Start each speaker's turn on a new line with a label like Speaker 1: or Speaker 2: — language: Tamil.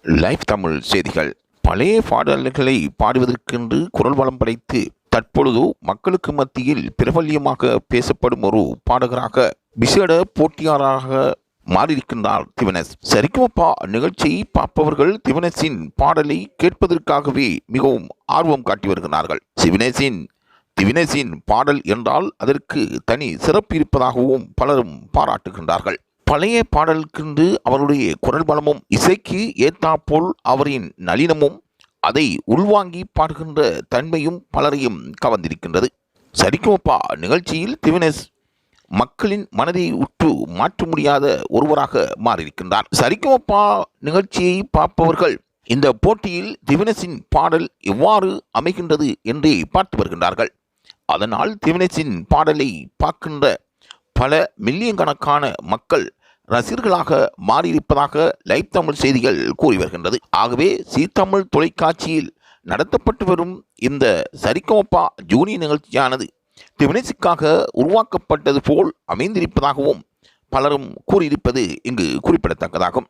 Speaker 1: லைவ் தமிழ் செய்திகள். பழைய பாடல்களை பாடுவதற்கென்று குரல் வளம் படைத்து தற்பொழுது மக்களுக்கு மத்தியில் பிரபல்யமாக பேசப்படும் ஒரு பாடகராக விசேட போட்டியாளராக மாறியிருக்கின்றார் திவனஸ். சரிகமபா நிகழ்ச்சியை பார்ப்பவர்கள் திவனஸின் பாடலை கேட்பதற்காகவே மிகவும் ஆர்வம் காட்டி வருகிறார்கள். திவனஸின் பாடல் என்றால் அதற்கு தனி சிறப்பு இருப்பதாகவும் பலரும் பாராட்டுகின்றார்கள். பழைய பாடலுக்கென்று அவருடைய குரல் பலமும் இசைக்கு ஏத்தாப்போல் அவரின் நளினமும் அதை உள்வாங்கி பாடுகின்ற தன்மையும் பலரையும் கவர்ந்திருக்கின்றது. சரிகமபா நிகழ்ச்சியில் திவனஸ் மக்களின் மனதை உற்று மாற்ற முடியாத ஒருவராக மாறியிருக்கின்றார். சரிகமபா நிகழ்ச்சியை பார்ப்பவர்கள் இந்த போட்டியில் திவனஸின் பாடல் எவ்வாறு அமைகின்றது என்றே பார்த்து வருகின்றார்கள். அதனால் திவனஸின் பாடலை பார்க்கின்ற பல மில்லியன் கணக்கான மக்கள் ரசிகர்களாக மாறியிருப்பதாக லைவ் தமிழ் செய்திகள் கூறி வருகின்றது. ஆகவே ஜீ தமிழ் தொலைக்காட்சியில் நடத்தப்பட்டு வரும் இந்த சரிகமபா ஜூனியர் நிகழ்ச்சியானது திவனஸுக்காக உருவாக்கப்பட்டது போல் அமைந்திருப்பதாகவும் பலரும் கூறியிருப்பது இங்கு குறிப்பிடத்தக்கதாகும்.